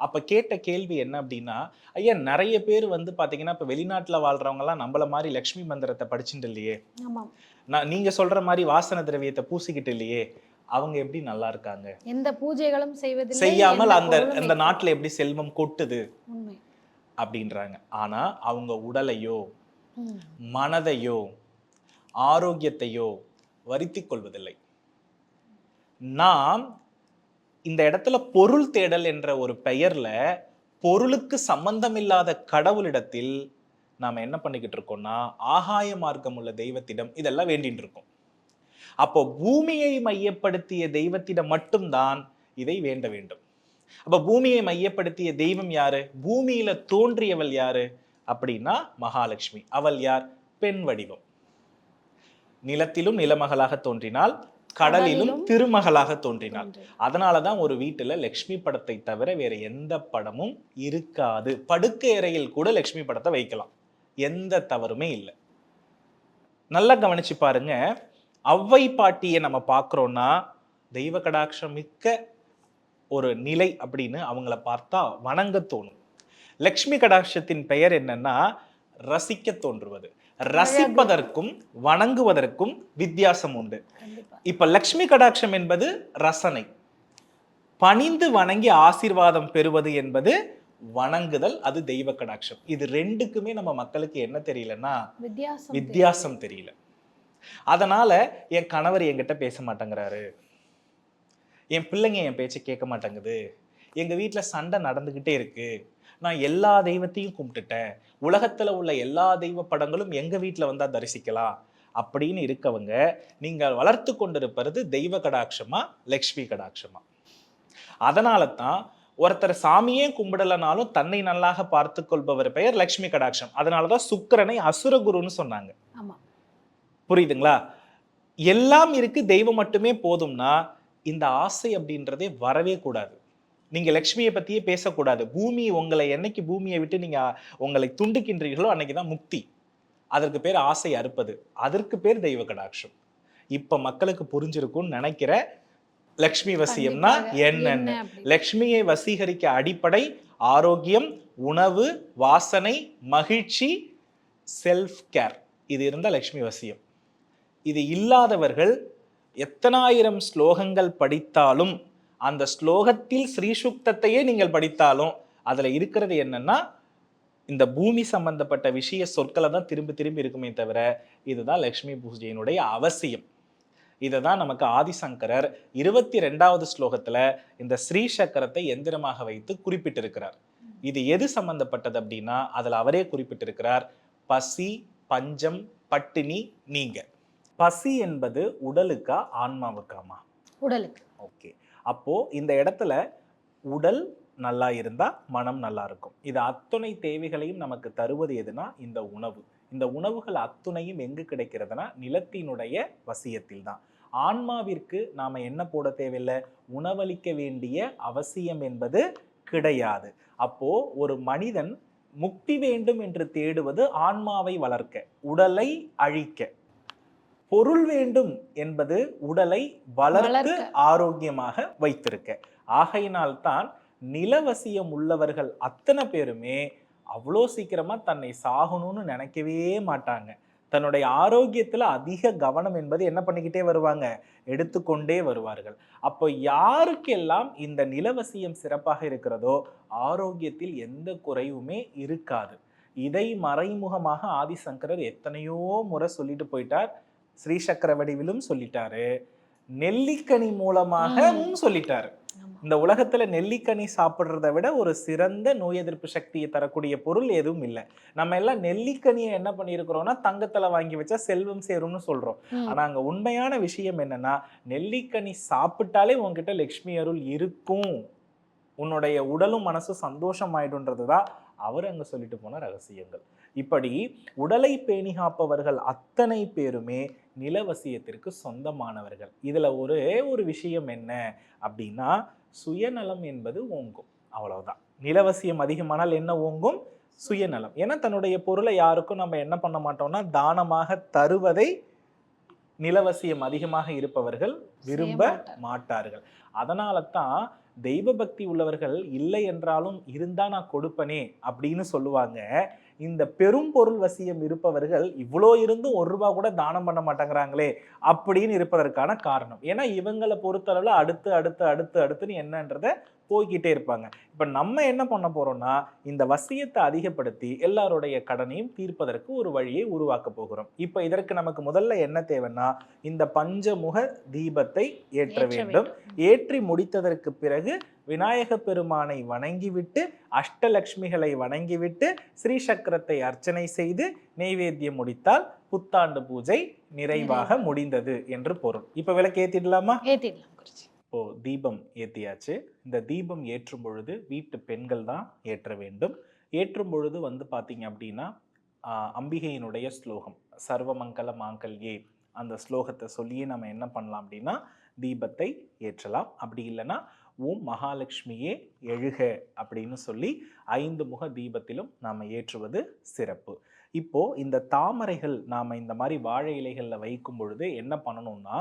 அப்ப கேட்ட கேள்வி என்ன அப்படின்னா, ஐயா நிறைய பேர் வந்து பாத்தீங்கன்னா இப்ப வெளிநாட்டுல வாழ்றவங்க எல்லாம் நம்மள மாதிரி லக்ஷ்மி மந்திரத்தை படிச்சுட்டு இல்லையே, நீங்க சொல்ற மாதிரி வாசன திரவியத்தை பூசிக்கிட்டு இல்லையே, அவங்க எப்படி நல்லா இருக்காங்க? எந்த பூஜைகளும் செய்யாமல் அந்த நாட்டுல எப்படி செல்வம் கொட்டுது அப்படின்றாங்க. ஆனா அவங்க உடலையோ மனதையோ ஆரோக்கியத்தையோ வருத்திக் கொள்வதில்லை. நாம் இந்த இடத்துல பொருள் தேடல் என்ற ஒரு பெயர்ல பொருளுக்கு சம்பந்தம் இல்லாத கடவுளிடத்தில் நாம என்ன பண்ணிக்கிட்டு இருக்கோம்னா, ஆகாய மார்க்கம் உள்ள தெய்வத்திடம் இதெல்லாம் வேண்டிட்டு இருக்கோம். அப்போ பூமியை மையப்படுத்திய தெய்வத்திடம் மட்டும்தான் இதை வேண்ட வேண்டும். அப்ப பூமியை மையப்படுத்திய தெய்வம் யாரு? பூமியில தோன்றியவள் யாரு அப்படின்னா மகாலட்சுமி. அவள் யார்? பெண் வடிவம். நிலத்திலும் நிலமகளாக தோன்றினாள், கடலிலும் திருமகளாக தோன்றினாள். அதனாலதான் ஒரு வீட்டுல லட்சுமி படத்தை தவிர வேற எந்த படமும் இருக்காது. படுக்கை அறையில் கூட லட்சுமி படத்தை வைக்கலாம், எந்த தவறுமே இல்லை. நல்லா கவனிச்சு பாருங்க. ஔவை பாட்டியை நம்ம பார்க்கிறோம்னா தெய்வ கடாட்சம் மிக்க ஒரு நிலை அப்படின்னு அவங்கள பார்த்தா வணங்க தோணும். லக்ஷ்மி கடாட்சத்தின் பெயர் என்னன்னா ரசிக்க தோன்றுவது. ரசிப்பதற்கும் வணங்குவதற்கும் வித்தியாசம் உண்டு. இப்ப லக்ஷ்மி கடாட்சம் என்பது ரசனை, பணிந்து வணங்கி ஆசீர்வாதம் பெறுவது என்பது வணங்குதல், அது தெய்வ கடாட்சம். இது ரெண்டுக்குமே நம்ம மக்களுக்கு என்ன தெரியலன்னா வித்தியாசம் தெரியல. அதனால என் கணவர் என்கிட்ட பேச மாட்டேங்கிறாரு, என் பிள்ளைங்க என் பேச்சை கேட்க மாட்டேங்குது, எங்க வீட்டுல சண்டை நடந்துகிட்டே இருக்கு, நான் எல்லா தெய்வத்தையும் கும்பிட்டுட்டேன், உலகத்துல உள்ள எல்லா தெய்வ படங்களும் எங்க வீட்டுல வந்தா தரிசிக்கலாம் அப்படின்னு இருக்கவங்க நீங்கள் வளர்த்து கொண்டிருப்பது தெய்வ கடாட்சமா லக்ஷ்மி கடாட்சமா? அதனால தான் ஒருத்தர் சாமியே கும்பிடலனாலும் தன்னை நல்லாக பார்த்து கொள்பவர் பெயர் லக்ஷ்மி கடாட்சம். அதனாலதான் சுக்கிரனை அசுரகுருன்னு சொன்னாங்க. புரியுதுங்களா? எல்லாம் இருக்கு, தெய்வம் மட்டுமே போதும்னா இந்த ஆசை அப்படின்றதே வரவே கூடாது. நீங்க லக்ஷ்மியை பத்தியே பேசக்கூடாது. பூமி உங்களை என்னைக்கு பூமியை விட்டு நீங்க உங்களை துண்டிக்கின்றீர்களோ அன்னைக்குதான் முக்தி. அதற்கு பேர் ஆசை அறுப்பது, அதற்கு பேர் தெய்வ கடாட்சம். இப்ப மக்களுக்கு புரிஞ்சிருக்கும்னு நினைக்கிற லக்ஷ்மி வசியம்னா என்னன்னு. லக்ஷ்மியை வசீகரிக்க அடிப்படை ஆரோக்கியம், உணவு, வாசனை, மகிழ்ச்சி, செல்ஃப் கேர். இது இருந்தா லக்ஷ்மி வசியம். இது இல்லாதவர்கள் எத்தனாயிரம் ஸ்லோகங்கள் படித்தாலும், அந்த ஸ்லோகத்தில் ஸ்ரீசுக்தத்தையே நீங்கள் படித்தாலும் அதுல இருக்கிறது என்னன்னா இந்த பூமி சம்பந்தப்பட்ட விஷய சொற்களை தான் திரும்பி திரும்பி இருக்குமே தவிர இதுதான் லக்ஷ்மி பூஜையினுடைய அவசியம். இதை தான் நமக்கு ஆதிசங்கரர் 22வது ஸ்லோகத்துல இந்த ஸ்ரீ சக்கரத்தை எந்திரமாக வைத்து குறிப்பிட்டிருக்கிறார். இது எது சம்பந்தப்பட்டது அப்படின்னா அதுல அவரே குறிப்பிட்டிருக்கிறார், பசி, பஞ்சம், பட்டினி, நீங்க. பசி என்பது உடலுக்கா ஆன்மாவுக்காமா? உடலுக்கு. ஓகே. அப்போ இந்த இடத்துல உடல் நல்லா இருந்தா மனம் நல்லா இருக்கும். இது அத்துணை தேவைகளையும் நமக்கு தருவது எதுனா இந்த உணவு. இந்த உணவுகள் அத்துணையும் எங்கு கிடைக்கிறதுனா நிலத்தினுடைய வசியத்தில் தான். ஆன்மாவிற்கு நாம என்ன போட தேவையில்லை, உணவளிக்க வேண்டிய அவசியம் என்பது கிடையாது. அப்போ ஒரு மனிதன் முக்தி வேண்டும் என்று தேடுவது ஆன்மாவை வளர்க்க, உடலை அழிக்க. பொருள் வேண்டும் என்பது உடலை வளர்த்து ஆரோக்கியமாக வைத்திருக்க. ஆகையினால்தான் நிலவசியம் உள்ளவர்கள் அத்தனை பேருமே அவ்வளோ சீக்கிரமா தன்னை சாகணும்னு நினைக்கவே மாட்டாங்க. தன்னுடைய ஆரோக்கியத்துல அதிக கவனம் என்பது என்ன பண்ணிக்கிட்டே வருவாங்க, எடுத்துக்கொண்டே வருவார்கள். அப்போ யாருக்கெல்லாம் இந்த நிலவசியம் சிறப்பாக இருக்கிறதோ ஆரோக்கியத்தில் எந்த குறைவுமே இருக்காது. இதை மறைமுகமாக ஆதிசங்கரர் எத்தனையோ முறை சொல்லிட்டு போயிட்டார். ஸ்ரீசக்கர வடிவிலும் சொல்லிட்டாரு, நெல்லிக்கனி மூலமாகவும் சொல்லிட்டாரு. இந்த உலகத்துல நெல்லிக்கனி சாப்பிடுறதை விட ஒரு சிறந்த நோய் எதிர்ப்பு சக்தியை தரக்கூடிய பொருள் எதுவும் இல்லை. நம்ம எல்லாம் நெல்லிக்கனியை என்ன பண்ணிருக்கிறோம்னா தங்கத்துல வாங்கி வச்சா செல்வம் சேரும்னு சொல்றோம். ஆனா அங்க உண்மையான விஷயம் என்னன்னா, நெல்லிக்கனி சாப்பிட்டாலே உன்கிட்ட லக்ஷ்மி அருள் இருக்கும், உன்னுடைய உடலும் மனசும் சந்தோஷம் ஆயிடும்ன்றதுதான் அவர் அங்க சொல்லிட்டு போன ரகசியங்கள். இப்படி உடலை பேணி காப்பவர்கள் அத்தனை பேருமே நிலவசியத்திற்கு சொந்தமானவர்கள். இதுல ஒரே ஒரு விஷயம் என்ன அப்படின்னா, சுயநலம் என்பது ஓங்கும், அவ்வளவுதான். நிலவசியம் அதிகமானால் என்ன ஓங்கும்? சுயநலம். ஏன்னா தன்னுடைய பொருளை யாருக்கும் நம்ம என்ன பண்ண மாட்டோம்னா தானமாக தருவதை நிலவசியம் அதிகமாக இருப்பவர்கள் விரும்ப மாட்டார்கள். அதனால தான் தெய்வ பக்தி உள்ளவர்கள் இல்லை என்றாலும் இருந்தா நான் கொடுப்பனே அப்படின்னு சொல்லுவாங்க. இந்த பெரும் பொருள் வசியம் இருப்பவர்கள் இவ்வளோ இருந்தும் ₹1 கூட தானம் பண்ண மாட்டேங்கிறாங்களே அப்படின்னு இருப்பதற்கான காரணம். ஏன்னா இவங்களை பொறுத்தளவுல அடுத்து அடுத்து அடுத்து அடுத்துன்னு என்னன்றத போய்கிட்டே இருப்பாங்க. இப்ப நம்ம என்ன பண்ண போறோம்னா இந்த வசியத்தை அதிகப்படுத்தி எல்லாருடைய கடனையும் தீர்ப்பதற்கு ஒரு வழியை உருவாக்க போகிறோம். இப்ப இதற்கு நமக்கு முதல்ல என்ன தேவைன்னா இந்த பஞ்சமுக தீபத்தை ஏற்ற வேண்டும். ஏற்றி முடித்ததற்கு பிறகு விநாயக பெருமானை வணங்கிவிட்டு அஷ்டலக்ஷ்மிகளை வணங்கிவிட்டு ஸ்ரீ சக்கரத்தை அர்ச்சனை செய்து நெய்வேத்தியம் முடித்தால் புத்தாண்டு பூஜை நிறைவாக முடிந்தது என்று பொருள். இப்ப விளக்கு ஏத்திடலாமா? ஏத்திடலாம் குருஜி. இப்போ தீபம் ஏத்தியாச்சு. இந்த தீபம் ஏற்றும் பொழுது வீட்டு பெண்கள் தான் ஏற்ற வேண்டும். ஏற்றும் பொழுது பாத்தீங்க அப்படின்னா அம்பிகையினுடைய ஸ்லோகம் சர்வமங்கல மாங்கல்யே அந்த ஸ்லோகத்தை சொல்லியே நம்ம என்ன பண்ணலாம் அப்படின்னா தீபத்தை ஏற்றலாம். அப்படி இல்லைன்னா ஓம் மகாலட்சுமியே எழுக அப்படின்னு சொல்லி 5 முக தீபத்திலும் நாம் ஏற்றுவது சிறப்பு. இப்போ இந்த தாமரைகள் நாம் இந்த மாதிரி வாழை இலைகளில் வைக்கும் பொழுது என்ன பண்ணணும்னா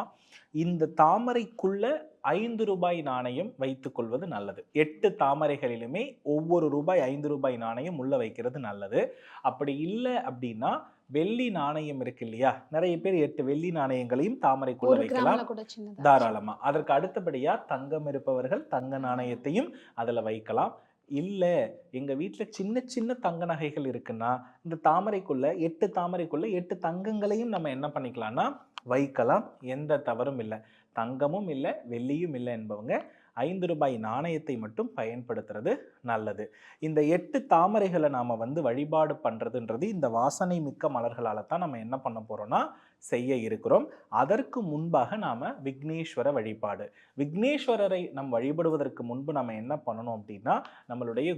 இந்த தாமரைக்குள்ள 5 ரூபாய் நாணயம் வைத்துக் கொள்வது நல்லது. 8 தாமரைகளிலுமே ஒவ்வொரு ரூபாய் 5 ரூபாய் நாணயம் உள்ள வைக்கிறது நல்லது. அப்படி இல்லை அப்படின்னா வெள்ளி நாணயம் இருக்கு இல்லையா, நிறைய பேர் 8 வெள்ளி நாணயங்களையும் தாமரைக்குள்ள வைக்கலாம் தாராளமா. அதற்கு அடுத்தபடியா தங்கம் இருப்பவர்கள் தங்க நாணயத்தையும் அதுல வைக்கலாம். இல்ல எங்க வீட்டுல சின்ன சின்ன தங்க நகைகள் இருக்குன்னா இந்த தாமரைக்குள்ள 8 தாமரைக்குள்ள 8 தங்கங்களையும் நம்ம என்ன பண்ணிக்கலாம்னா வைக்கலாம். எந்த தவறும் இல்லை. தங்கமும் இல்லை வெள்ளியும் இல்லை என்பவங்க 5 ரூபாய் நாணயத்தை மட்டும் பயன்படுத்துறது நல்லது. இந்த 8 தாமரைகளை நாம வழிபாடு பண்றதுன்றது இந்த வாசனை மிக்க மலர்களால தான் நம்ம என்ன பண்ண போறோம்னா செய்ய இருக்கிறோம். அதற்கு முன்பாக நாம விக்னேஸ்வர வழிபாடு. விக்னேஸ்வரரை நம் வழிபடுவதற்கு முன்பு நம்ம என்ன பண்ணணும் அப்படின்னா நம்மளுடைய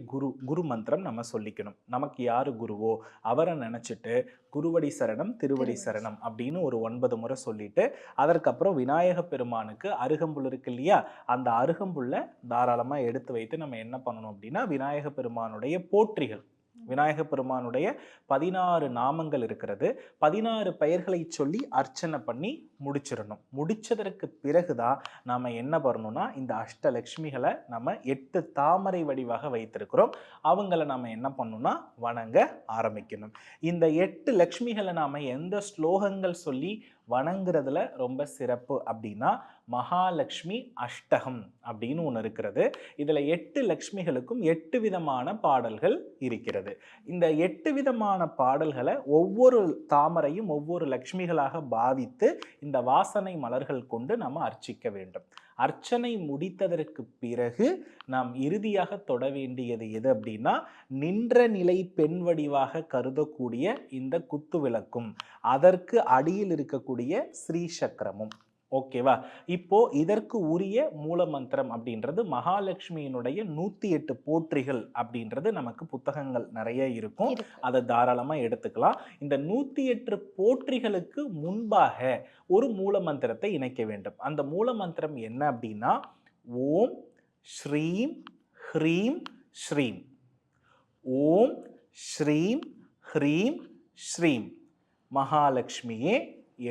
குரு மந்திரம் நம்ம சொல்லிக்கணும். நமக்கு யாரு குருவோ அவரை நினைச்சிட்டு குருவடி சரணம் திருவடி சரணம் அப்படின்னு ஒரு 9 முறை சொல்லிட்டு அதற்கப்புறம் விநாயக பெருமானுக்கு அருகம்புல் இருக்கு இல்லையா, அந்த அருகம்புல்ல தாராளமா எடுத்து வைத்து நம்ம என்ன பண்ணணும் அப்படின்னா விநாயக பெருமானுடைய போற்றிகள் விநாயக பெருமானுடைய 16 நாமங்கள் இருக்கிறது. 16 பெயர்களை சொல்லி அர்ச்சனை பண்ணி முடிச்சிடணும். முடிச்சதற்கு பிறகுதான் நாம என்ன பண்ணணும்னா இந்த அஷ்டலக்ஷ்மிகளை நம்ம 8 தாமரை வடிவாக வைத்திருக்கிறோம். அவங்கள நாம என்ன பண்ணணும்னா வணங்க ஆரம்பிக்கணும். இந்த 8 லக்ஷ்மிகளை நாம எந்த ஸ்லோகங்கள் சொல்லி வணங்குறதுல ரொம்ப சிறப்பு அப்படின்னா மகாலட்சுமி அஷ்டகம் அப்படின்னு ஒன்று இருக்கிறது. இதுல 8 லக்ஷ்மிகளுக்கும் 8 விதமான பாடல்கள் இருக்கிறது. இந்த 8 விதமான பாடல்களை ஒவ்வொரு தாமரையும் ஒவ்வொரு லக்ஷ்மிகளாக பாவித்து இந்த வாசனை மலர்கள் கொண்டு நம்ம அர்ச்சிக்க வேண்டும். அர்ச்சனை முடித்ததற்கு பிறகு நாம் இறுதியாக தொட வேண்டியது எது அப்படின்னா நின்ற நிலை பெண் வடிவாக கருதக்கூடிய இந்த குத்து விளக்கும் அதற்கு அடியில் இருக்கக்கூடிய ஸ்ரீ சக்கரமும். ஓகேவா? இப்போ இதற்கு உரிய மூல மந்திரம் அப்படின்றது மகாலட்சுமியினுடைய 108 போற்றிகள் அப்படின்றது நமக்கு புத்தகங்கள் நிறைய இருக்கும். அதை தாராளமா எடுத்துக்கலாம். இந்த 108 போற்றிகளுக்கு முன்பாக ஒரு மூல மந்திரத்தை இணைக்க வேண்டும். அந்த மூல மந்திரம் என்ன அப்படின்னா ஓம் ஸ்ரீம் ஹ்ரீம் ஸ்ரீம். ஓம் ஸ்ரீம் ஹ்ரீம் ஸ்ரீம் மகாலட்சுமியே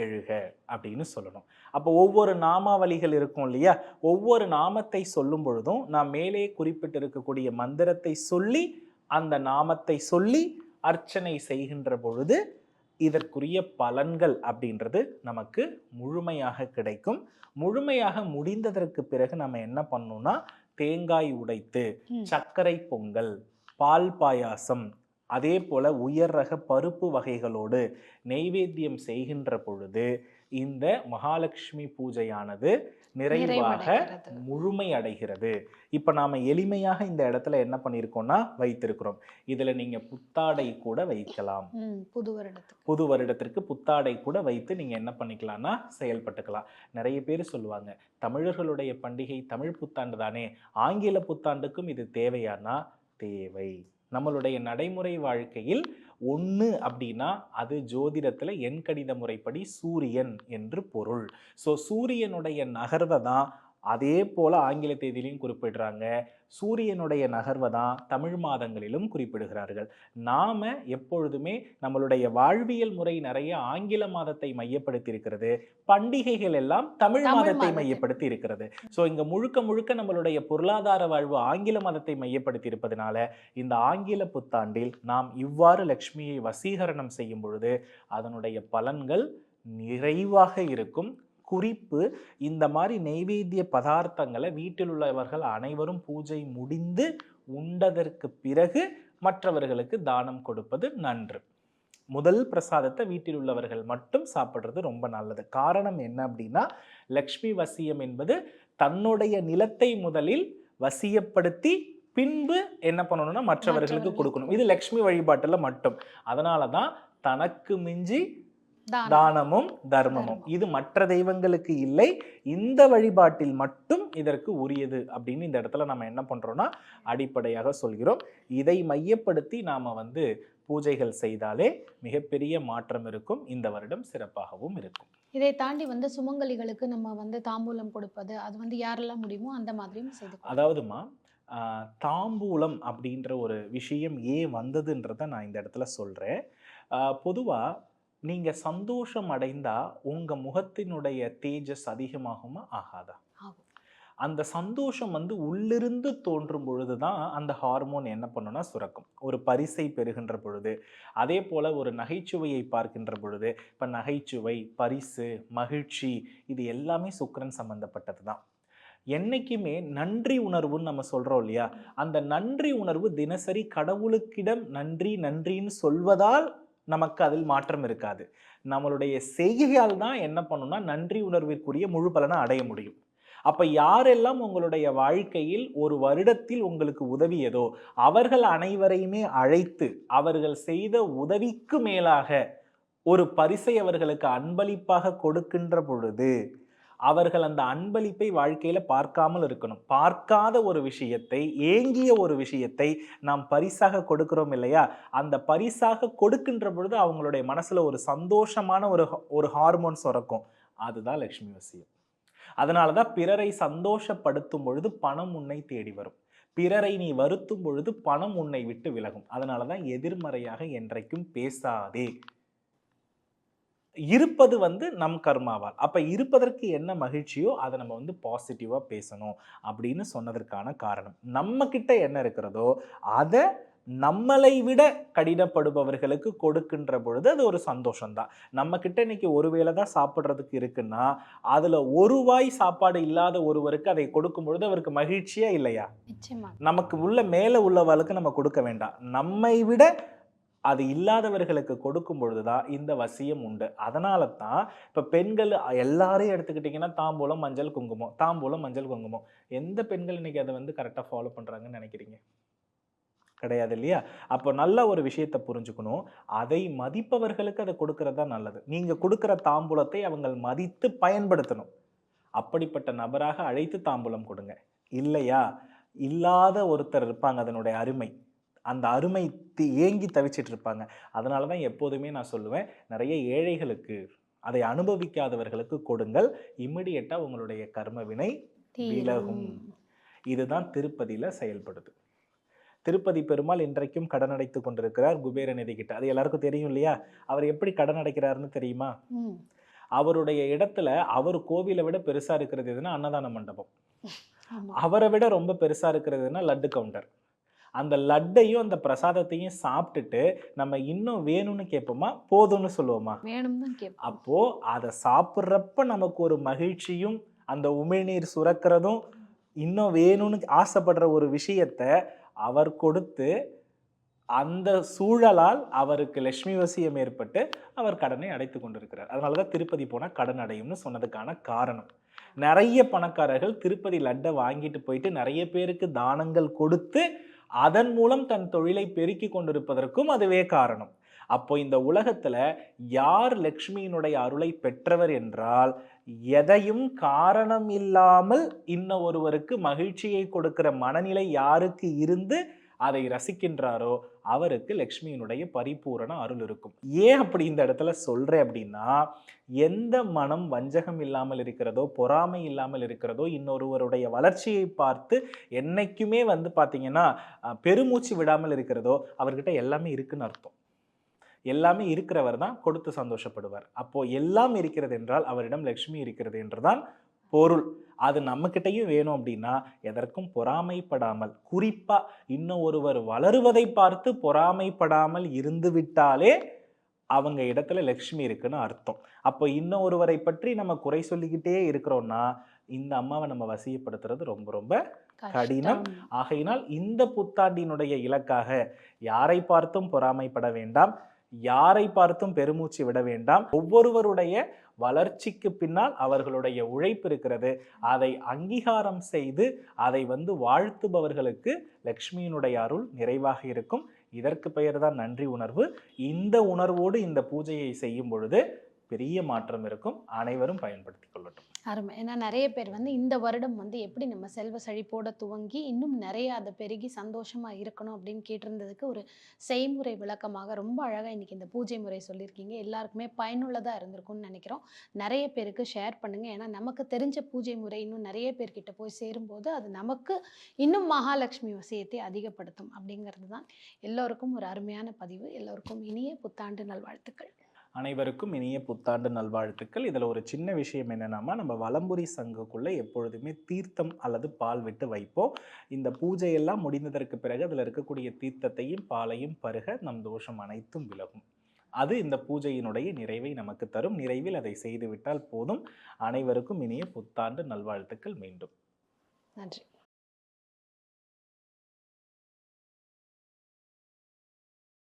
எழுக அப்படின்னு சொல்லணும். அப்போ ஒவ்வொரு நாமாவளிகள் இருக்கும் இல்லையா, ஒவ்வொரு நாமத்தை சொல்லும் பொழுதும் நாம் மேலே குறிப்பிட்டு இருக்கக்கூடிய மந்திரத்தை சொல்லி அந்த நாமத்தை சொல்லி அர்ச்சனை செய்கின்ற பொழுது இதற்குரிய பலன்கள் அப்படின்றது நமக்கு முழுமையாக கிடைக்கும். முழுமையாக முடிந்ததற்கு பிறகு நம்ம என்ன பண்ணணும்னா தேங்காய் உடைத்து சர்க்கரை பொங்கல் பால் பாயாசம் அதே போல உயர் ரக பருப்பு வகைகளோடு நெய்வேத்தியம் செய்கின்ற பொழுது இந்த மகாலட்சுமி பூஜையானது நிறைவாக முழுமை அடைகிறது. இப்ப நாம எளிமையாக இந்த இடத்துல என்ன பண்ணிருக்கோம்னா வைத்திருக்கிறோம். இதுல நீங்க புத்தாடை கூட வைக்கலாம். புது வருடத்திற்கு புத்தாடை கூட வைத்து நீங்க என்ன பண்ணிக்கலாம்னா செயல்பட்டுக்கலாம். நிறைய பேர் சொல்லுவாங்க தமிழர்களுடைய பண்டிகை தமிழ் புத்தாண்டு தானே, ஆங்கில புத்தாண்டுக்கும் இது தேவையானா? தேவை. நம்மளுடைய நடைமுறை வாழ்க்கையில் 1 அப்படின்னா அது ஜோதிடத்துல எண் கணித முறைப்படி சூரியன் என்று பொருள். ஸோ சூரியனுடைய நகர்வை தான் அதே போல ஆங்கில தேதியிலையும் குறிப்பிடுறாங்க. சூரியனுடைய நகர்வை தான் தமிழ் மாதங்களிலும் குறிப்பிடுகிறார்கள். நாம எப்பொழுதுமே நம்மளுடைய வாழ்வியல் முறை நிறைய ஆங்கில மாதத்தை மையப்படுத்தி இருக்கிறது, பண்டிகைகள் எல்லாம் தமிழ் மாதத்தை மையப்படுத்தி இருக்கிறது. ஸோ இங்க முழுக்க முழுக்க நம்மளுடைய பொருளாதார வாழ்வு ஆங்கில மாதத்தை மையப்படுத்தி இருப்பதனால இந்த ஆங்கில புத்தாண்டில் நாம் இவ்வாறு லக்ஷ்மியை வசீகரணம் செய்யும் பொழுது அதனுடைய பலன்கள் நிறைவாக இருக்கும். குறிப்பு, இந்த மாதிரி நெய்வேத்திய பதார்த்தங்களை வீட்டில் உள்ளவர்கள் அனைவரும் பூஜை முடிந்து உண்டதற்கு பிறகு மற்றவர்களுக்கு தானம் கொடுப்பது நன்று. முதல் பிரசாதத்தை வீட்டில் உள்ளவர்கள் மட்டும் சாப்பிட்றது ரொம்ப நல்லது. காரணம் என்ன அப்படின்னா லக்ஷ்மி வசியம் என்பது தன்னுடைய நிலத்தை முதலில் வசியப்படுத்தி பின்பு என்ன பண்ணணும்னா மற்றவர்களுக்கு கொடுக்கணும். இது லக்ஷ்மி வழிபாட்டுல மட்டும். அதனாலதான் தனக்கு மிஞ்சி தானமும் தர்மமும். இது மற்ற தெய்வங்களுக்கு இல்லை, இந்த வழிபாட்டில் மட்டும் இதற்கு உரியது அப்படின்னு இந்த இடத்துல நம்ம என்ன பண்றோம்னா அடிப்படையாக சொல்கிறோம். இதை மையப்படுத்தி நாம பூஜைகள் செய்தாலே மிகப்பெரிய மாற்றம் இருக்கும். இந்த வருடம் சிறப்பாகவும் இருக்கும். இதை தாண்டி சுமங்கலிகளுக்கு நம்ம தாம்பூலம் கொடுப்பது, அது யாரெல்லாம் முடியுமோ அந்த மாதிரியும் செய்து. அதாவதுமா தாம்பூலம் அப்படின்ற ஒரு விஷயம் ஏன் வந்ததுன்றத நான் இந்த இடத்துல சொல்றேன். பொதுவா நீங்க சந்தோஷம் அடைந்தா உங்க முகத்தினுடைய தேஜஸ் அதிகமாகுமா ஆகாதா? அந்த சந்தோஷம் உள்ளிருந்து தோன்றும் பொழுதுதான் அந்த ஹார்மோன் என்ன பண்ணும்னா சுரக்கும். ஒரு பரிசை பெறுகின்ற பொழுது, அதே போல ஒரு நகைச்சுவையை பார்க்கின்ற பொழுது, இப்ப நகைச்சுவை, பரிசு, மகிழ்ச்சி, இது எல்லாமே சுக்கிரன் சம்பந்தப்பட்டது தான். என்னைக்குமே நன்றி உணர்வுன்னு நம்ம சொல்றோம் இல்லையா, அந்த நன்றி உணர்வு தினசரி கடவுளுக்கிடம் நன்றி நன்றின்னு சொல்வதால் நமக்கு அதில் மாற்றம் இருக்காது. நம்மளுடைய செய்கையால் தான் என்ன பண்ணணும்னா நன்றி உணர்விற்குரிய முழு பலனை அடைய முடியும். அப்ப யாரெல்லாம் உங்களுடைய வாழ்க்கையில் ஒரு வருடத்தில் உங்களுக்கு உதவியதோ அவர்கள் அனைவரையுமே அழைத்து அவர்கள் செய்த உதவிக்கு மேலாக ஒரு பரிசை அவர்களுக்கு அன்பளிப்பாக கொடுக்கின்ற பொழுது அவர்கள் அந்த அன்பளிப்பை வாழ்க்கையில பார்க்காமல் இருக்கணும். பார்க்காத ஒரு விஷயத்தை, ஏங்கிய ஒரு விஷயத்தை நாம் பரிசாக கொடுக்கிறோம் இல்லையா, அந்த பரிசாக கொடுக்கின்ற பொழுது அவங்களுடைய மனசுல ஒரு சந்தோஷமான ஒரு ஹார்மோன் சுரக்கும். அதுதான் லட்சுமி வசியம். அதனாலதான் பிறரை சந்தோஷப்படுத்தும் பொழுது பணம் உன்னை தேடி வரும். பிறரை நீ வருத்தும் பொழுது பணம் உன்னை விட்டு விலகும். அதனாலதான் எதிர்மறையாக என்றைக்கும் பேசாதே. இருப்பது நம் கர்மாவால். அப்ப இருப்பதற்கு என்ன மகிழ்ச்சியோ அதை நம்ம பாசிட்டிவா பேசணும் அப்படின்னு சொன்னதற்கான காரணம். நம்ம கிட்ட என்ன இருக்கிறதோ அதை நம்மளை விட கடினப்படுபவர்களுக்கு கொடுக்கின்ற பொழுது அது ஒரு சந்தோஷம்தான். நம்ம கிட்ட இன்னைக்கு ஒரு வேளை தான் சாப்பிட்றதுக்கு இருக்குன்னா அதுல ஒரு வாய் சாப்பாடு இல்லாத ஒருவருக்கு அதை கொடுக்கும் பொழுது அவருக்கு மகிழ்ச்சியா இல்லையா? நமக்கு உள்ள மேல உள்ளவர்களுக்கு நம்ம கொடுக்க வேண்டாம், நம்மை விட அது இல்லாதவர்களுக்கு கொடுக்கும் பொழுதுதான் இந்த வசியம் உண்டு. அதனால தான் இப்ப பெண்கள் எல்லாரையும் எடுத்துக்கிட்டீங்கன்னா தாம்பூலம் மஞ்சள் குங்குமம், தாம்பூலம் மஞ்சள் குங்குமம். எந்த பெண்கள் இன்னைக்கு அதை கரெக்டா ஃபாலோ பண்றாங்கன்னு நினைக்கிறீங்க? கிடையாது இல்லையா? அப்போ நல்ல ஒரு விஷயத்தை புரிஞ்சுக்கணும். அதை மதிப்பவர்களுக்கு அதை கொடுக்கறது தான் நல்லது. நீங்க கொடுக்கிற தாம்பூலத்தை அவங்க மதித்து பயன்படுத்தணும். அப்படிப்பட்ட நபராக அழைத்து தாம்பூலம் கொடுங்க. இல்லையா, இல்லாத ஒருத்தர் இருப்பாங்க, அதனுடைய அருமை, அந்த அருமை ஏங்கி தவிச்சிட்டு இருப்பாங்க. அதனால தான் எப்போதுமே நான் சொல்லுவேன், நிறைய ஏழைகளுக்கு, அதை அனுபவிக்காதவர்களுக்கு கொடுங்கள். இமிடியேட்டா உங்களுடைய கர்ம வினை விலகும். இதுதான் திருப்பதியில செயல்படுது. திருப்பதி பெருமாள் இன்றைக்கும் கடன் அடைத்து கொண்டிருக்கிறார் குபேர நிதி கிட்ட. அது எல்லாருக்கும் தெரியும் இல்லையா? அவர் எப்படி கடன் அடைக்கிறாருன்னு தெரியுமா? அவருடைய இடத்துல அவர் கோவிலை விட பெருசா இருக்கிறது எதுனா அன்னதான மண்டபம், அவரை விட ரொம்ப பெருசா இருக்கிறதுனா லட்டு கவுண்டர். அந்த லட்டையும் அந்த பிரசாதத்தையும் சாப்பிட்டுட்டு நம்ம இன்னும் வேணும்னு கேட்போமா, போதும்னு சொல்லுவோமா? அப்போ அதை சாப்பிட்றப்ப நமக்கு ஒரு மகிழ்ச்சியும் அந்த உமிழ்நீர் சுரக்கிறதும் இன்னும் வேணும்னு ஆசைப்படுற ஒரு விஷயத்த அவர் கொடுத்து அந்த சூழலால் அவருக்கு லட்சுமி வசியம் ஏற்பட்டு அவர் கடனை அடைத்து கொண்டிருக்கிறார். அதனாலதான் திருப்பதி போனா கடன் அடையும்னு சொன்னதுக்கான காரணம். நிறைய பணக்காரர்கள் திருப்பதி லட்டை வாங்கிட்டு போயிட்டு நிறைய பேருக்கு தானங்கள் கொடுத்து அதன் மூலம் தன் தொழிலை பெருக்கி கொண்டிருப்பதற்கும் அதுவே காரணம். அப்போ இந்த உலகத்துல யார் லக்ஷ்மியினுடைய அருளை பெற்றவர் என்றால், எதையும் காரணம் இல்லாமல் இன்னும் ஒருவருக்கு மகிழ்ச்சியை கொடுக்கிற மனநிலை யாருக்கு இருந்து அதை ரசிக்கின்றாரோ அவருக்கு லக்ஷ்மியினுடைய பரிபூரண அருள் இருக்கும். ஏன் அப்படி இந்த இடத்துல சொல்றேன் அப்படின்னா, எந்த மனம் வஞ்சகம் இல்லாமல் இருக்கிறதோ, பொறாமை இல்லாமல் இருக்கிறதோ, இன்னொருவருடைய வளர்ச்சியை பார்த்து என்னைக்குமே பாத்தீங்கன்னா பெருமூச்சு விடாமல் இருக்கிறதோ அவர்கிட்ட எல்லாமே இருக்குன்னு அர்த்தம். எல்லாமே இருக்கிறவர் தான் கொடுத்து சந்தோஷப்படுவார். அப்போ எல்லாம் இருக்கிறது என்றால் அவரிடம் லட்சுமி இருக்கிறது என்றுதான் பொருள். அது நம்ம கிட்டையும் வேணும் அப்படின்னா எதற்கும் பொறாமைப்படாமல், குறிப்பா இன்னும் ஒருவர் வளருவதை பார்த்து பொறாமைப்படாமல் இருந்து விட்டாலே அவங்க இடத்துல லட்சுமி இருக்குன்னு அர்த்தம். அப்போ இன்னும் ஒருவரை பற்றி நம்ம குறை சொல்லிக்கிட்டே இருக்கிறோம்னா இந்த அம்மாவை நம்ம வசியப்படுத்துறது ரொம்ப ரொம்ப கடினம். ஆகையினால் இந்த புத்தாண்டினுடைய இலக்காக யாரை பார்த்தும் பொறாமைப்பட வேண்டாம். யாரை பார்த்தும் பெருமூச்சு விட வேண்டாம். ஒவ்வொருவருடைய வளர்ச்சிக்கு பின்னால் அவர்களுடைய உழைப்பு இருக்கிறது. அதை அங்கீகாரம் செய்து அதை வாழ்த்துபவர்களுக்கு லக்ஷ்மியினுடைய அருள் நிறைவாக இருக்கும். இதற்கு பெயர்தான் நன்றி உணர்வு. இந்த உணர்வோடு இந்த பூஜையை செய்யும் பொழுது பெரிய மாற்றம் இருக்கும். அனைவரும் பயன்படுத்திக் கொள்ளட்டும். அருமை. ஏன்னா நிறைய பேர் இந்த வருடம் எப்படி நம்ம செல்வ செழிப்போட துவங்கி இன்னும் நிறைய அதை பெருகி சந்தோஷமா இருக்கணும் அப்படின்னு கேட்டிருந்ததுக்கு ஒரு செய்முறை விளக்கமாக ரொம்ப அழகா இன்னைக்கு இந்த பூஜை முறை சொல்லியிருக்கீங்க. எல்லாருக்குமே பயனுள்ளதா இருந்திருக்கும்னு நினைக்கிறோம். நிறைய பேருக்கு ஷேர் பண்ணுங்க. ஏன்னா நமக்கு தெரிஞ்ச பூஜை முறை இன்னும் நிறைய பேர்கிட்ட போய் சேரும்போது அது நமக்கு இன்னும் மகாலட்சுமி வசியத்தை அதிகப்படுத்தும் அப்படிங்கிறது தான் எல்லோருக்கும் ஒரு அருமையான பதிவு. எல்லோருக்கும் இனிய புத்தாண்டு நல்வாழ்த்துக்கள். அனைவருக்கும் இனிய புத்தாண்டு நல்வாழ்த்துக்கள். இதில் ஒரு சின்ன விஷயம் என்னென்னா, நம்ம வலம்புரி சங்குக்குள்ளே எப்பொழுதுமே தீர்த்தம் அல்லது பால் விட்டு வைப்போம். இந்த பூஜையெல்லாம் முடிந்ததற்கு பிறகு அதில் இருக்கக்கூடிய தீர்த்தத்தையும் பாலையும் பருக நம் தோஷம் அனைத்தும் விலகும். அது இந்த பூஜையினுடைய நிறைவை நமக்கு தரும். நிறைவில் அதை செய்துவிட்டால் போதும். அனைவருக்கும் இனிய புத்தாண்டு நல்வாழ்த்துக்கள். மீண்டும் நன்றி.